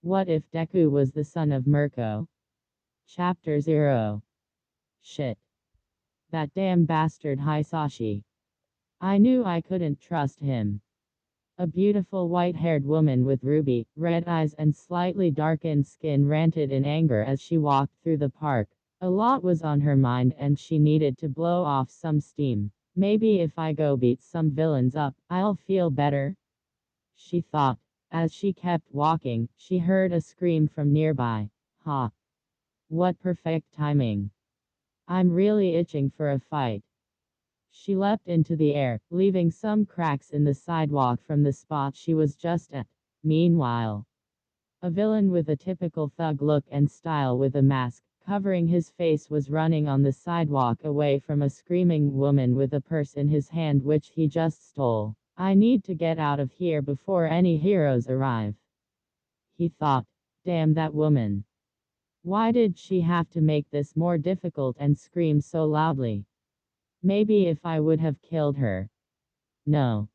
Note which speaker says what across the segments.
Speaker 1: What if Deku was the son of Mirko? Chapter 0. Shit. That damn bastard Hisashi. I knew I couldn't trust him. A beautiful white-haired woman with ruby, red eyes and slightly darkened skin ranted in anger as she walked through the park. A lot was on her mind and she needed to blow off some steam. Maybe if I go beat some villains up, I'll feel better, she thought. As she kept walking, she heard a scream from nearby. Ha! What perfect timing. I'm really itching for a fight. She leapt into the air, leaving some cracks in the sidewalk from the spot she was just at. Meanwhile, a villain with a typical thug look and style with a mask covering his face was running on the sidewalk away from a screaming woman with a purse in his hand which he just stole. I need to get out of here before any heroes arrive, he thought. Damn that woman. Why did she have to make this more difficult and scream so loudly? Maybe if I would have killed her. No.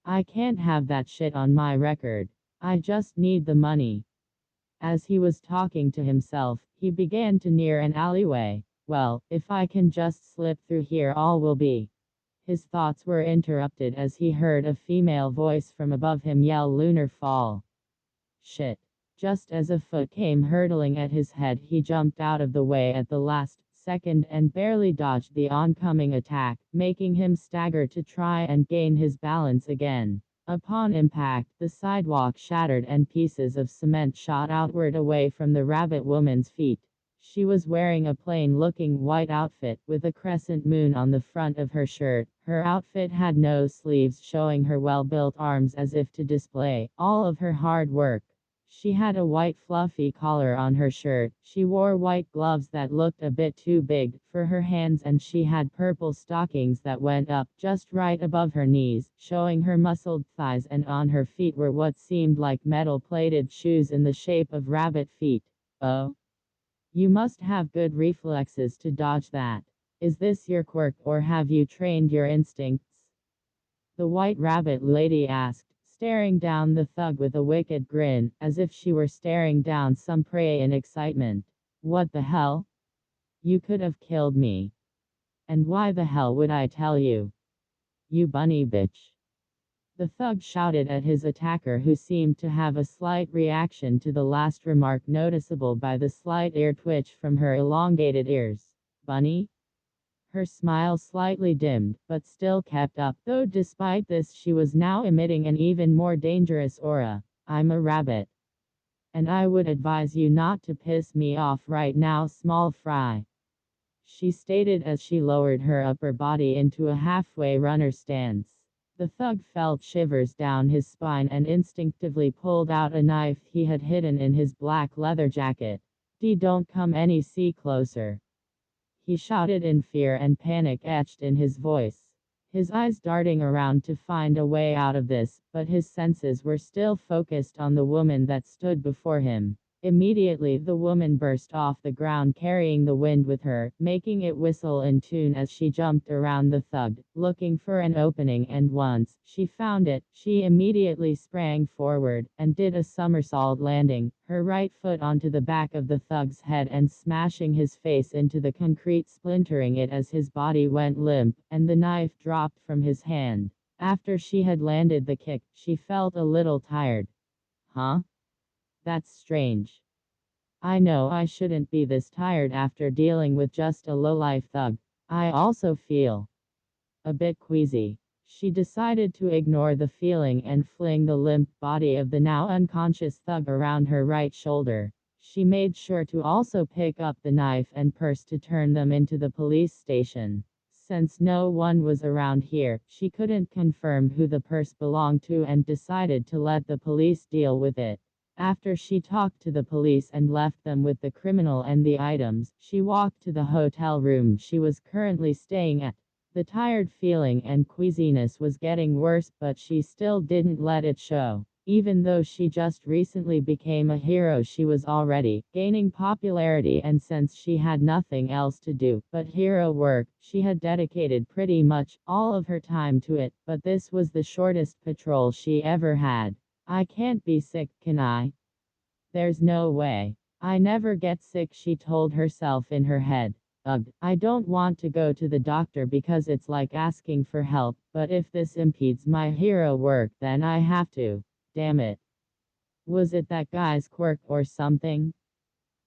Speaker 1: I can't have that shit on my record. I just need the money. As he was talking to himself, he began to near an alleyway. Well, if I can just slip through here, all will be. His thoughts were interrupted as he heard a female voice from above him yell, "Lunar Fall." Shit. Just as a foot came hurtling at his head, he jumped out of the way at the last second and barely dodged the oncoming attack, making him stagger to try and gain his balance again. Upon impact, the sidewalk shattered and pieces of cement shot outward away from the rabbit woman's feet. She was wearing a plain-looking white outfit with a crescent moon on the front of her shirt. Her outfit had no sleeves, showing her well-built arms as if to display all of her hard work. She had a white fluffy collar on her shirt. She wore white gloves that looked a bit too big for her hands, and she had purple stockings that went up just right above her knees, showing her muscled thighs, and on her feet were what seemed like metal-plated shoes in the shape of rabbit feet. Oh? You must have good reflexes to dodge that. Is this your quirk, or have you trained your instincts? The white rabbit lady asked, staring down the thug with a wicked grin, as if she were staring down some prey in excitement. What the hell? You could have killed me. And why the hell would I tell you? You bunny bitch. The thug shouted at his attacker, who seemed to have a slight reaction to the last remark, noticeable by the slight ear twitch from her elongated ears. Bunny? Her smile slightly dimmed, but still kept up, though despite this she was now emitting an even more dangerous aura. I'm a rabbit. And I would advise you not to piss me off right now, small fry, she stated as she lowered her upper body into a halfway runner stance. The thug felt shivers down his spine and instinctively pulled out a knife he had hidden in his black leather jacket. Don't come any closer, he shouted in fear, and panic etched in his voice. His eyes darting around to find a way out of this, but his senses were still focused on the woman that stood before him. Immediately the woman burst off the ground, carrying the wind with her, making it whistle in tune as she jumped around the thug, looking for an opening, and once she found it, she immediately sprang forward, and did a somersault, landing her right foot onto the back of the thug's head and smashing his face into the concrete, splintering it as his body went limp, and the knife dropped from his hand. After she had landed the kick, she felt a little tired. Huh? That's strange. I know I shouldn't be this tired after dealing with just a low-life thug. I also feel a bit queasy. She decided to ignore the feeling and fling the limp body of the now unconscious thug around her right shoulder. She made sure to also pick up the knife and purse to turn them into the police station. Since no one was around here, she couldn't confirm who the purse belonged to and decided to let the police deal with it. After she talked to the police and left them with the criminal and the items, she walked to the hotel room she was currently staying at. The tired feeling and queasiness was getting worse, but she still didn't let it show. Even though she just recently became a hero, she was already gaining popularity, and since she had nothing else to do but hero work, she had dedicated pretty much all of her time to it, but this was the shortest patrol she ever had. I can't be sick, can I? There's no way. I never get sick, she told herself in her head. Ugh, I don't want to go to the doctor because it's like asking for help, but if this impedes my hero work, then I have to. Damn it. Was it that guy's quirk or something?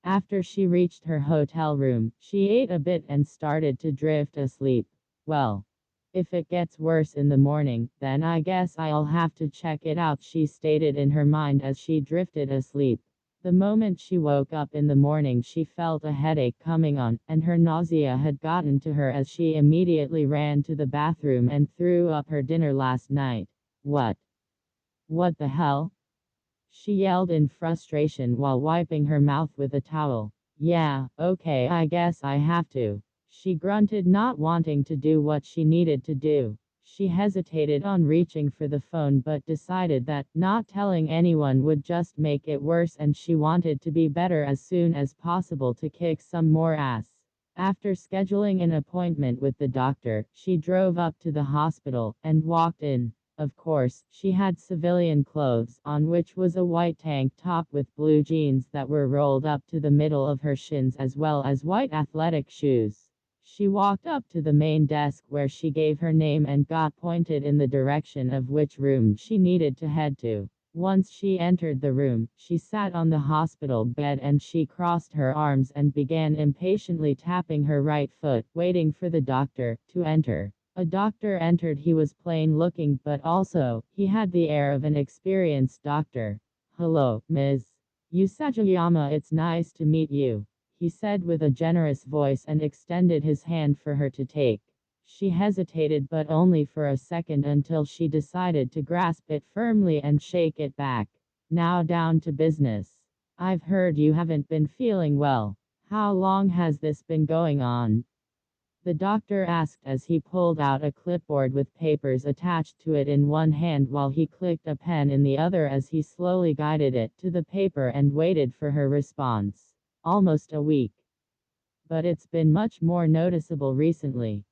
Speaker 1: After she reached her hotel room, she ate a bit and started to drift asleep. Well, if it gets worse in the morning, then I guess I'll have to check it out, she stated in her mind as she drifted asleep. The moment she woke up in the morning, she felt a headache coming on, and her nausea had gotten to her as she immediately ran to the bathroom and threw up her dinner last night. What? What the hell? She yelled in frustration while wiping her mouth with a towel. Yeah, okay, I guess I have to. She grunted, not wanting to do what she needed to do. She hesitated on reaching for the phone but decided that not telling anyone would just make it worse, and she wanted to be better as soon as possible to kick some more ass. After scheduling an appointment with the doctor, she drove up to the hospital and walked in. Of course, she had civilian clothes on, which was a white tank top with blue jeans that were rolled up to the middle of her shins, as well as white athletic shoes. She walked up to the main desk where she gave her name and got pointed in the direction of which room she needed to head to. Once she entered the room, she sat on the hospital bed and she crossed her arms and began impatiently tapping her right foot, waiting for the doctor to enter. A doctor entered. He was plain looking, but also, he had the air of an experienced doctor. Hello, Ms. Usagiyama, it's nice to meet you, he said with a generous voice and extended his hand for her to take. She hesitated, but only for a second, until she decided to grasp it firmly and shake it back. Now down to business. I've heard you haven't been feeling well. How long has this been going on? The doctor asked as he pulled out a clipboard with papers attached to it in one hand while he clicked a pen in the other as he slowly guided it to the paper and waited for her response. Almost a week. But it's been much more noticeable recently.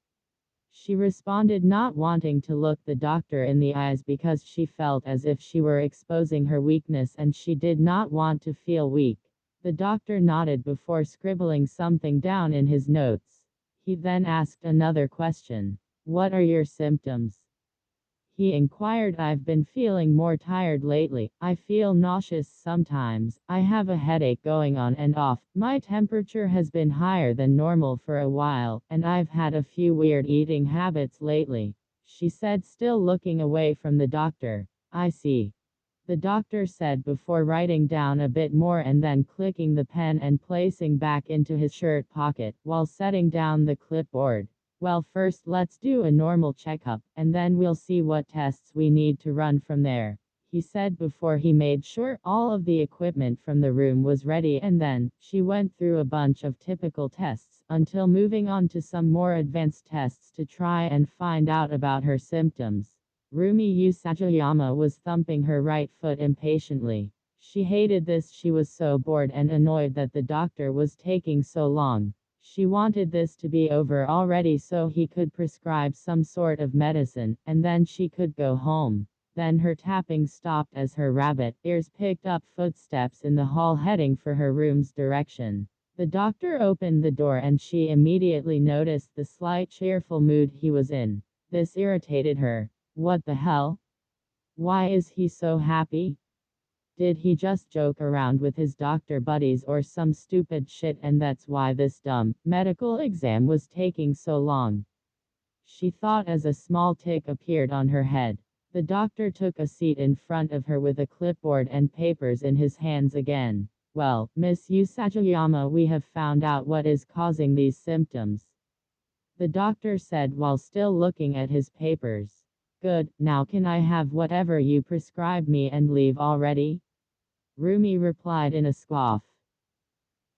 Speaker 1: She responded, not wanting to look the doctor in the eyes because she felt as if she were exposing her weakness and she did not want to feel weak. The doctor nodded before scribbling something down in his notes. He then asked another question. What are your symptoms? He inquired. I've been feeling more tired lately. I feel nauseous sometimes. I have a headache going on and off. My temperature has been higher than normal for a while, and I've had a few weird eating habits lately, she said, still looking away from the doctor. I see, the doctor said before writing down a bit more and then clicking the pen and placing back into his shirt pocket while setting down the clipboard. Well, first let's do a normal checkup, and then we'll see what tests we need to run from there, he said before he made sure all of the equipment from the room was ready, and then she went through a bunch of typical tests until moving on to some more advanced tests to try and find out about her symptoms. Rumi Usagiyama was thumping her right foot impatiently. She hated this. She was so bored and annoyed that the doctor was taking so long. She wanted this to be over already so he could prescribe some sort of medicine, and then she could go home. Then her tapping stopped as her rabbit ears picked up footsteps in the hall heading for her room's direction. The doctor opened the door and she immediately noticed the slight cheerful mood he was in. This irritated her. What the hell? Why is he so happy? Did he just joke around with his doctor buddies or some stupid shit, and that's why this dumb medical exam was taking so long? She thought as a small tick appeared on her head. The doctor took a seat in front of her with a clipboard and papers in his hands again. Well, Miss Usagiyama, we have found out what is causing these symptoms, the doctor said while still looking at his papers. Good, now can I have whatever you prescribe me and leave already? Rumi replied in a scoff.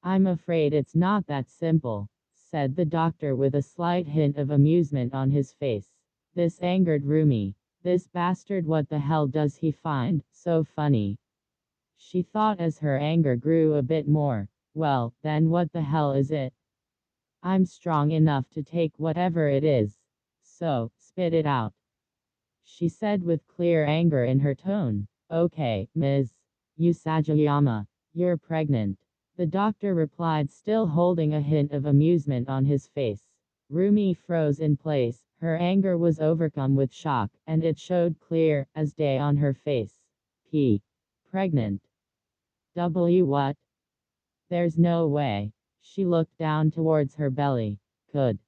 Speaker 1: I'm afraid it's not that simple, said the doctor with a slight hint of amusement on his face. This angered Rumi. This bastard, what the hell does he find so funny? She thought as her anger grew a bit more. Well, then what the hell is it? I'm strong enough to take whatever it is. So, spit it out, she said with clear anger in her tone. Okay, Ms. Usagiyama. You're pregnant. The doctor replied, still holding a hint of amusement on his face. Rumi froze in place. Her anger was overcome with shock, and it showed clear as day on her face. Pregnant. What? There's no way. She looked down towards her belly. Could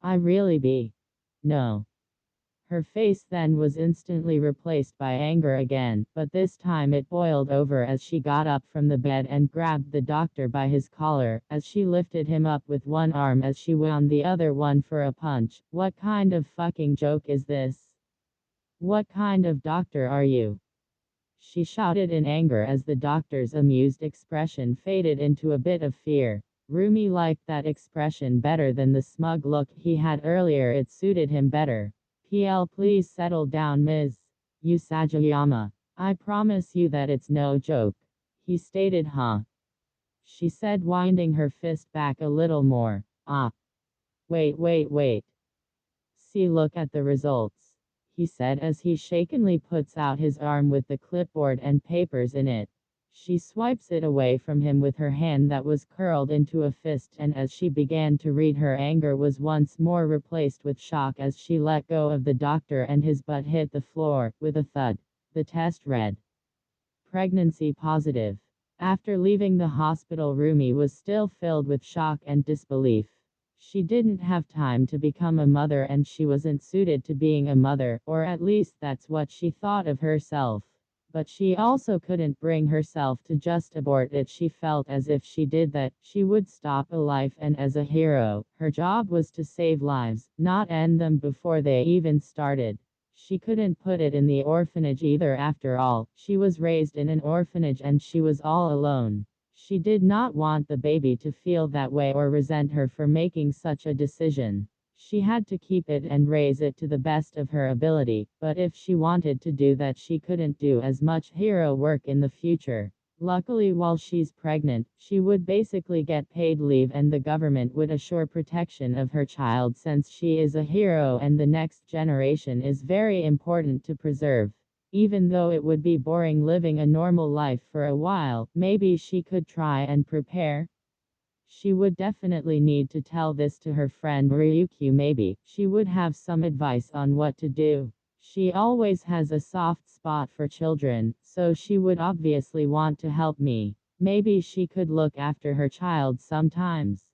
Speaker 1: I really be? No. Her face then was instantly replaced by anger again, but this time it boiled over as she got up from the bed and grabbed the doctor by his collar, as she lifted him up with one arm as she wound the other one for a punch. What kind of fucking joke is this? What kind of doctor are you? She shouted in anger as the doctor's amused expression faded into a bit of fear. Rumi liked that expression better than the smug look he had earlier. It suited him better. Please settle down, Ms. Usagiyama. I promise you that it's no joke. He stated, huh? She said, winding her fist back a little more. Wait. See, look at the results, he said as he shakenly puts out his arm with the clipboard and papers in it. She swipes it away from him with her hand that was curled into a fist, and as she began to read, her anger was once more replaced with shock as she let go of the doctor and his butt hit the floor with a thud. The test read pregnancy positive. After leaving the hospital, Rumi was still filled with shock and disbelief. She didn't have time to become a mother, and she wasn't suited to being a mother, or at least that's what she thought of herself. But she also couldn't bring herself to just abort it. She felt as if she did that, she would stop a life, and as a hero, her job was to save lives, not end them before they even started. She couldn't put it in the orphanage either. After all, she was raised in an orphanage and she was all alone. She did not want the baby to feel that way or resent her for making such a decision. She had to keep it and raise it to the best of her ability, but if she wanted to do that, she couldn't do as much hero work in the future. Luckily, while she's pregnant, she would basically get paid leave and the government would assure protection of her child since she is a hero and the next generation is very important to preserve. Even though it would be boring living a normal life for a while, maybe she could try and prepare. She would definitely need to tell this to her friend Ryukyu. Maybe she would have some advice on what to do. She always has a soft spot for children, so she would obviously want to help me. Maybe she could look after her child sometimes.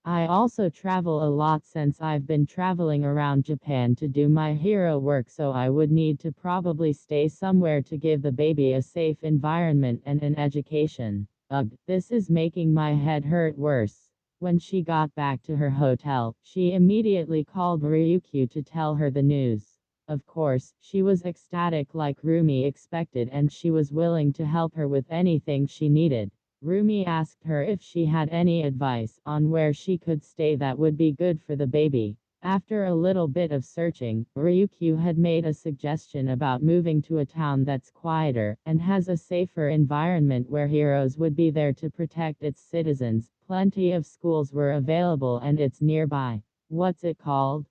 Speaker 1: I also travel a lot since I've been traveling around Japan to do my hero work, so I would need to probably stay somewhere to give the baby a safe environment and an education. Ugh, this is making my head hurt worse. When she got back to her hotel, she immediately called Ryukyu to tell her the news. Of course, she was ecstatic like Rumi expected, and she was willing to help her with anything she needed. Rumi asked her if she had any advice on where she could stay that would be good for the baby. After a little bit of searching, Ryukyu had made a suggestion about moving to a town that's quieter and has a safer environment where heroes would be there to protect its citizens. Plenty of schools were available and it's nearby. What's it called?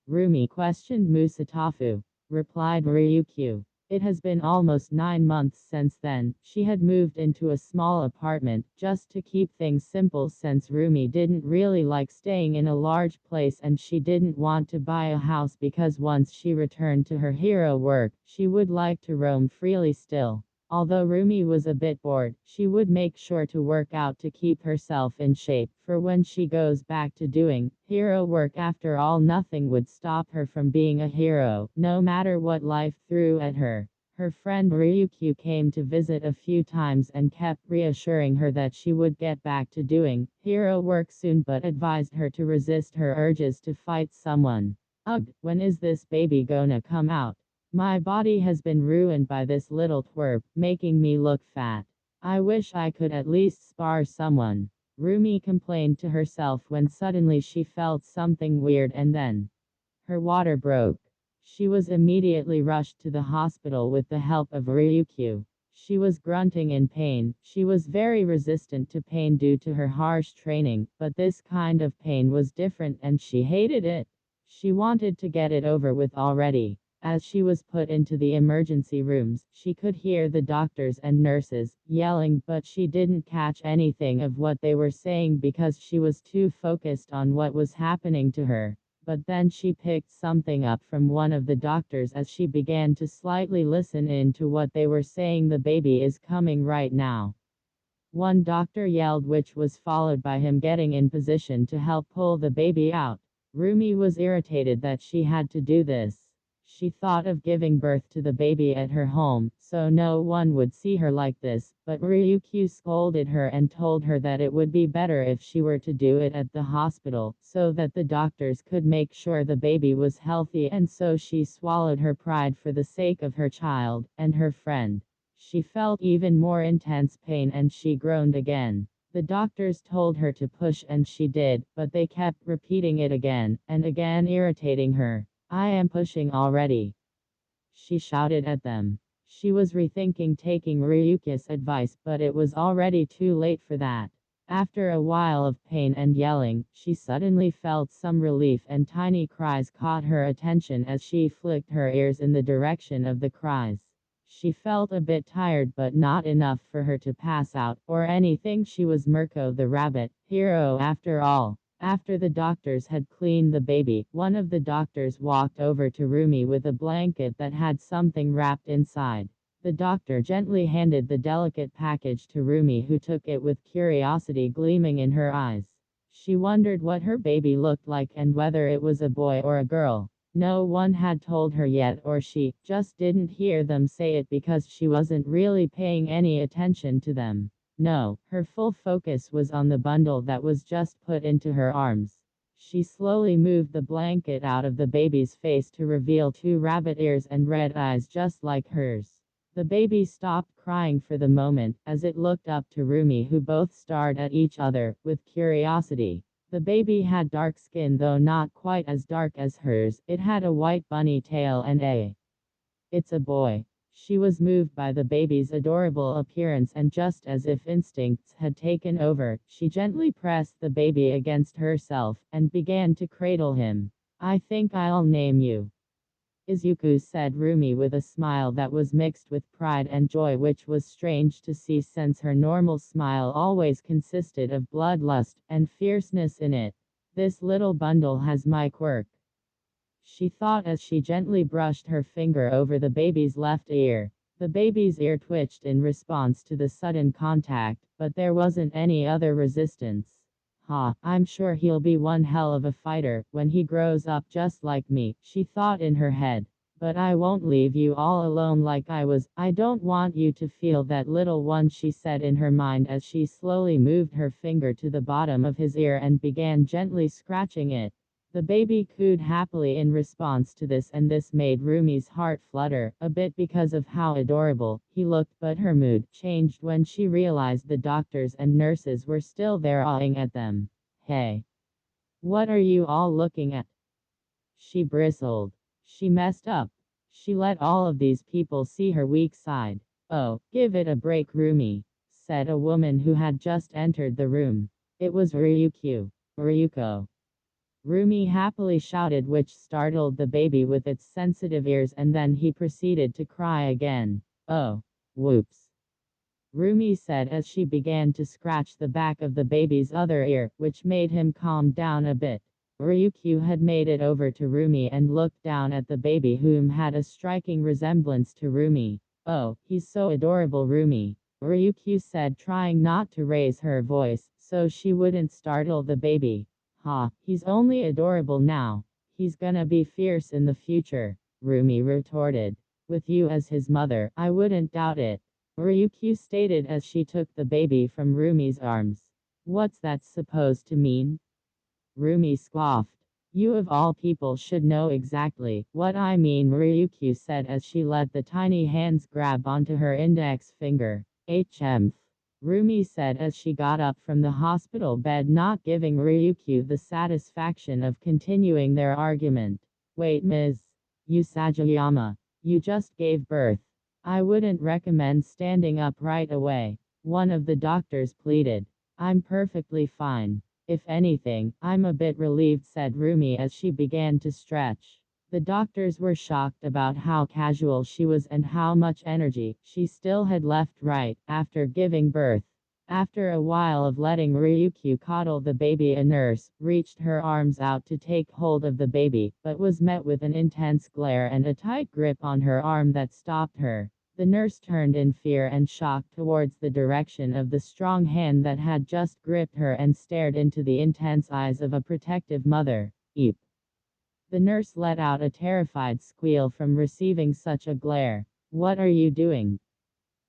Speaker 1: Rumi questioned. Musatafu, replied Ryukyu. It has been almost 9 months since then. She had moved into a small apartment just to keep things simple since Rumi didn't really like staying in a large place and she didn't want to buy a house because once she returned to her hero work, she would like to roam freely still. Although Rumi was a bit bored, she would make sure to work out to keep herself in shape for when she goes back to doing hero work. After all, nothing would stop her from being a hero, no matter what life threw at her. Her friend Ryukyu came to visit a few times and kept reassuring her that she would get back to doing hero work soon, but advised her to resist her urges to fight someone. Ugh, when is this baby gonna come out? My body has been ruined by this little twerp, making me look fat. I wish I could at least spar someone. Rumi complained to herself when suddenly she felt something weird and then her water broke. She was immediately rushed to the hospital with the help of Ryukyu. She was grunting in pain. She was very resistant to pain due to her harsh training, but this kind of pain was different and she hated it. She wanted to get it over with already. As she was put into the emergency rooms, she could hear the doctors and nurses yelling, but she didn't catch anything of what they were saying because she was too focused on what was happening to her. But then she picked something up from one of the doctors as she began to slightly listen in to what they were saying. The baby is coming right now, one doctor yelled, which was followed by him getting in position to help pull the baby out. Rumi was irritated that she had to do this. She thought of giving birth to the baby at her home, so no one would see her like this, but Ryukyu scolded her and told her that it would be better if she were to do it at the hospital, so that the doctors could make sure the baby was healthy, and so she swallowed her pride for the sake of her child and her friend. She felt even more intense pain and she groaned again. The doctors told her to push and she did, but they kept repeating it again and again, irritating her. I am pushing already, she shouted at them. She was rethinking taking Ryuki's advice, but it was already too late for that. After a while of pain and yelling, she suddenly felt some relief and tiny cries caught her attention as she flicked her ears in the direction of the cries. She felt a bit tired but not enough for her to pass out or anything. She was Mirko the rabbit, hero after all. After the doctors had cleaned the baby, one of the doctors walked over to Rumi with a blanket that had something wrapped inside. The doctor gently handed the delicate package to Rumi, who took it with curiosity gleaming in her eyes. She wondered what her baby looked like and whether it was a boy or a girl. No one had told her yet, or she just didn't hear them say it because she wasn't really paying any attention to them. No, her full focus was on the bundle that was just put into her arms. She slowly moved the blanket out of the baby's face to reveal two rabbit ears and red eyes just like hers. The baby stopped crying for the moment as it looked up to Rumi, who both stared at each other with curiosity. The baby had dark skin, though not quite as dark as hers. It had a white bunny tail and it's a boy. She was moved by the baby's adorable appearance, and just as if instincts had taken over, she gently pressed the baby against herself and began to cradle him. I think I'll name you Izuku, said Rumi with a smile that was mixed with pride and joy, which was strange to see since her normal smile always consisted of bloodlust and fierceness in it. This little bundle has my quirk, she thought as she gently brushed her finger over the baby's left ear. The baby's ear twitched in response to the sudden contact, but there wasn't any other resistance. I'm sure he'll be one hell of a fighter when he grows up, just like me, she thought in her head. But I won't leave you all alone like I was. I don't want you to feel that, little one, she said in her mind as she slowly moved her finger to the bottom of his ear and began gently scratching it. The baby cooed happily in response to this, and this made Rumi's heart flutter a bit because of how adorable he looked, but her mood changed when she realized the doctors and nurses were still there awing at them. Hey, what are you all looking at? She bristled. She messed up. She let all of these people see her weak side. Oh, give it a break, Rumi, said a woman who had just entered the room. It was Ryuko. Rumi happily shouted, which startled the baby with its sensitive ears, and then he proceeded to cry again. Oh, whoops, Rumi said as she began to scratch the back of the baby's other ear, which made him calm down a bit. Ryukyu had made it over to Rumi and looked down at the baby, whom had a striking resemblance to Rumi. Oh, he's so adorable, Rumi, Ryukyu said, trying not to raise her voice so she wouldn't startle the baby. He's only adorable now. He's gonna be fierce in the future, Rumi retorted. With you as his mother, I wouldn't doubt it, Ryukyu stated as she took the baby from Rumi's arms. What's that supposed to mean? Rumi scoffed. You of all people should know exactly what I mean, Ryukyu said as she let the tiny hands grab onto her index finger. Rumi said as she got up from the hospital bed, not giving Ryukyu the satisfaction of continuing their argument. Wait, Ms. Usagiyama, you just gave birth. I wouldn't recommend standing up right away, one of the doctors pleaded. I'm perfectly fine. If anything, I'm a bit relieved, said Rumi as she began to stretch. The doctors were shocked about how casual she was and how much energy she still had left right after giving birth. After a while of letting Ryukyu coddle the baby, a nurse reached her arms out to take hold of the baby, but was met with an intense glare and a tight grip on her arm that stopped her. The nurse turned in fear and shock towards the direction of the strong hand that had just gripped her and stared into the intense eyes of a protective mother. Eep. The nurse let out a terrified squeal from receiving such a glare. "What are you doing?"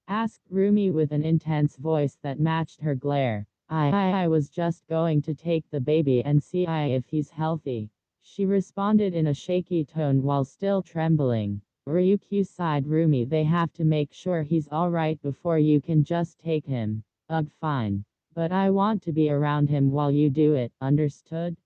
Speaker 1: asked Rumi with an intense voice that matched her glare. I was just going to take the baby and see if he's healthy," she responded in a shaky tone while still trembling. Ryukyu sighed. "Rumi, they have to make sure he's alright before you can just take him." "Ugh, fine. But I want to be around him while you do it, understood?"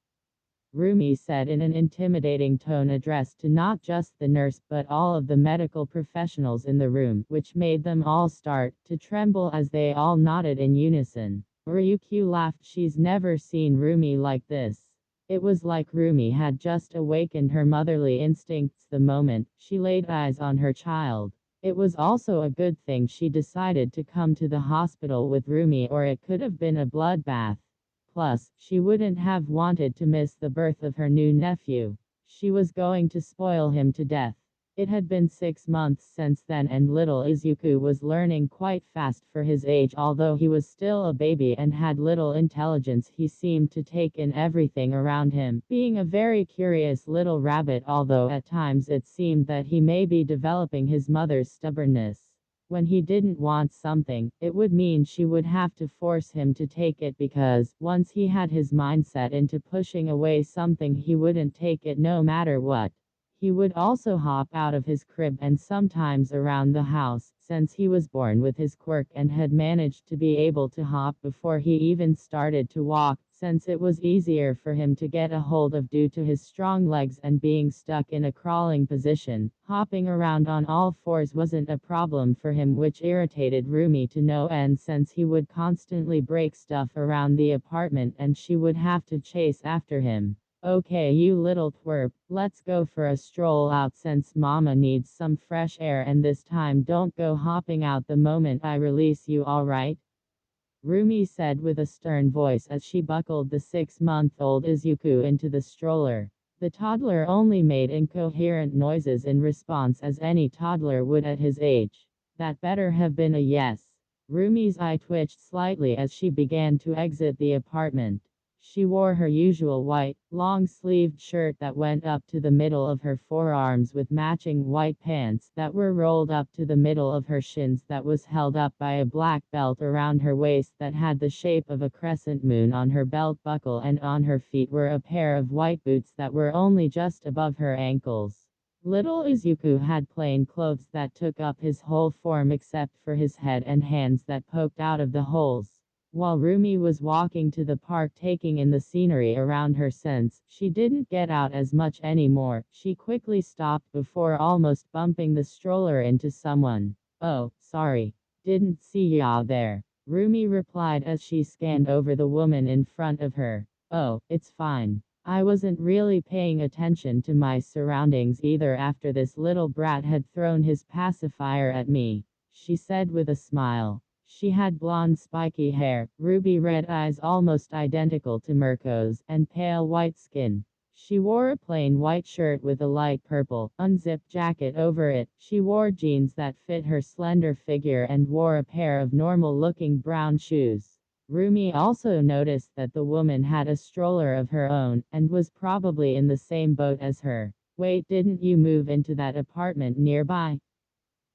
Speaker 1: Rumi said in an intimidating tone addressed to not just the nurse but all of the medical professionals in the room, which made them all start to tremble as they all nodded in unison. Ryukyu laughed. She's never seen Rumi like this. It was like Rumi had just awakened her motherly instincts the moment she laid eyes on her child. It was also a good thing she decided to come to the hospital with Rumi, or it could have been a bloodbath. Plus, she wouldn't have wanted to miss the birth of her new nephew. She was going to spoil him to death. It had been 6 months since then, and little Izuku was learning quite fast for his age. Although he was still a baby and had little intelligence, he seemed to take in everything around him, being a very curious little rabbit, although at times it seemed that he may be developing his mother's stubbornness. When he didn't want something, it would mean she would have to force him to take it, because once he had his mindset into pushing away something, he wouldn't take it no matter what. He would also hop out of his crib and sometimes around the house, since he was born with his quirk and had managed to be able to hop before he even started to walk, since it was easier for him to get a hold of due to his strong legs and being stuck in a crawling position. Hopping around on all fours wasn't a problem for him, which irritated Rumi to no end, since he would constantly break stuff around the apartment and she would have to chase after him. "Okay, you little twerp, let's go for a stroll out since mama needs some fresh air, and this time don't go hopping out the moment I release you, alright?" Rumi said with a stern voice as she buckled the 6-month-old Izuku into the stroller. The toddler only made incoherent noises in response, as any toddler would at his age. That better have been a yes. Rumi's eye twitched slightly as she began to exit the apartment. She wore her usual white, long-sleeved shirt that went up to the middle of her forearms, with matching white pants that were rolled up to the middle of her shins, that was held up by a black belt around her waist that had the shape of a crescent moon on her belt buckle, and on her feet were a pair of white boots that were only just above her ankles. Little Izuku had plain clothes that took up his whole form except for his head and hands that poked out of the holes. While Rumi was walking to the park taking in the scenery around her, since she didn't get out as much anymore, she quickly stopped before almost bumping the stroller into someone. "Oh, sorry. Didn't see ya there," Rumi replied as she scanned over the woman in front of her. "Oh, it's fine. I wasn't really paying attention to my surroundings either after this little brat had thrown his pacifier at me," she said with a smile. She had blonde spiky hair, ruby red eyes almost identical to Mirko's, and pale white skin. She wore a plain white shirt with a light purple, unzipped jacket over it. She wore jeans that fit her slender figure and wore a pair of normal-looking brown shoes. Rumi also noticed that the woman had a stroller of her own, and was probably in the same boat as her. "Wait, didn't you move into that apartment nearby?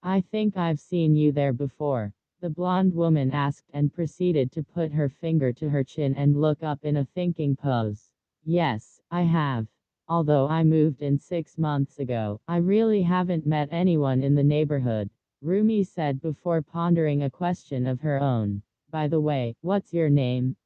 Speaker 1: I think I've seen you there before," the blonde woman asked, and proceeded to put her finger to her chin and look up in a thinking pose. "Yes, I have. Although I moved in 6 months ago, I really haven't met anyone in the neighborhood," Rumi said before pondering a question of her own. "By the way, what's your name?"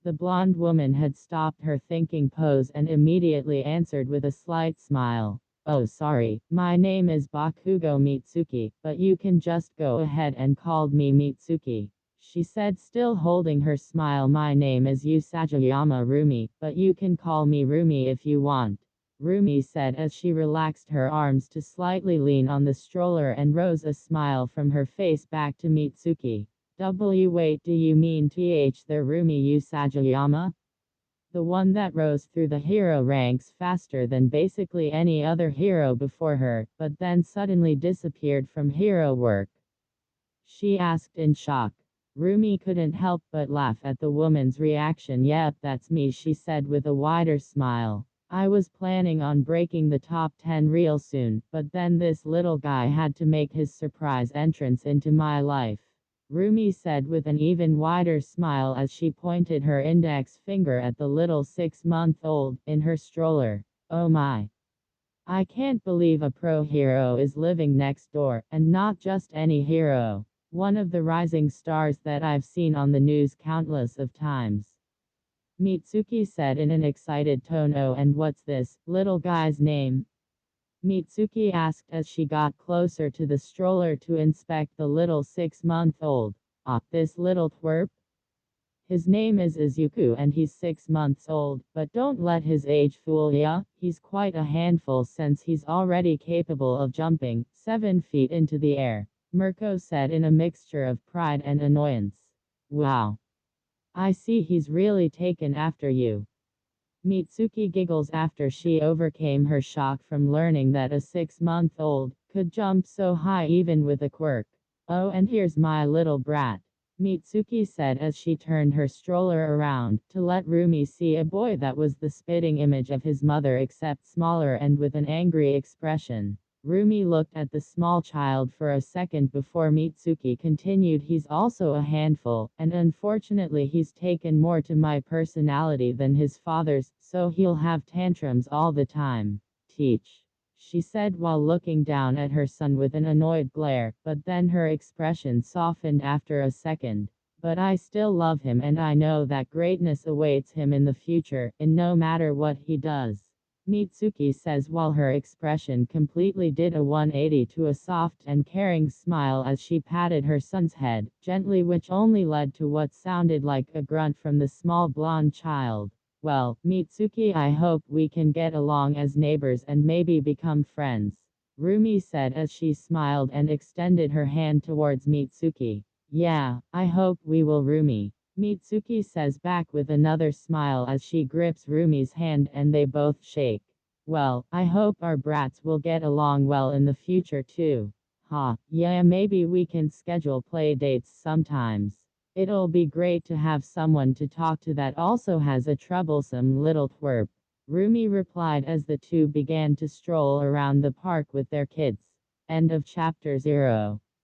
Speaker 1: The blonde woman had stopped her thinking pose and immediately answered with a slight smile. "Oh, sorry, my name is Bakugo Mitsuki, but you can just go ahead and call me Mitsuki," she said, still holding her smile. "My name is Usagiyama Rumi, but you can call me Rumi if you want." Rumi said as she relaxed her arms to slightly lean on the stroller and rose a smile from her face back to Mitsuki. Wait, do you mean the Rumi Usagiyama? The one that rose through the hero ranks faster than basically any other hero before her, but then suddenly disappeared from hero work? She asked in shock. Rumi couldn't help but laugh at the woman's reaction. Yep, that's me, she said with a wider smile. I was planning on breaking the top 10 real soon, but then this little guy had to make his surprise entrance into my life. Rumi said with an even wider smile as she pointed her index finger at the little 6-month-old in her stroller. Oh my. I can't believe a pro hero is living next door, and not just any hero. One of the rising stars that I've seen on the news countless of times. Mitsuki said in an excited tone. Oh, and what's this little guy's name? Mitsuki asked as she got closer to the stroller to inspect the little 6-month-old. Ah, this little twerp? His name is Izuku and he's 6 months old, but don't let his age fool ya. He's quite a handful since he's already capable of jumping 7 feet into the air, Mirko said in a mixture of pride and annoyance. Wow. I see he's really taken after you. Mitsuki giggles after she overcame her shock from learning that a 6-month-old could jump so high even with a quirk. Oh, and here's my little brat, Mitsuki said as she turned her stroller around to let Rumi see a boy that was the spitting image of his mother except smaller and with an angry expression. Rumi looked at the small child for a second before Mitsuki continued. He's also a handful, and unfortunately he's taken more to my personality than his father's, so he'll have tantrums all the time. Teach, she said while looking down at her son with an annoyed glare, but then her expression softened after a second. But I still love him and I know that greatness awaits him in the future, in no matter what he does. Mitsuki says while her expression completely did a 180 to a soft and caring smile as she patted her son's head, gently, which only led to what sounded like a grunt from the small blonde child. Well, Mitsuki, I hope we can get along as neighbors and maybe become friends, Rumi said as she smiled and extended her hand towards Mitsuki. Yeah, I hope we will, Rumi, Mitsuki says back with another smile as she grips Rumi's hand and they both shake. Well, I hope our brats will get along well in the future too. Ha, yeah, maybe we can schedule play dates sometimes. It'll be great to have someone to talk to that also has a troublesome little twerp, Rumi replied as the two began to stroll around the park with their kids. End of chapter 0.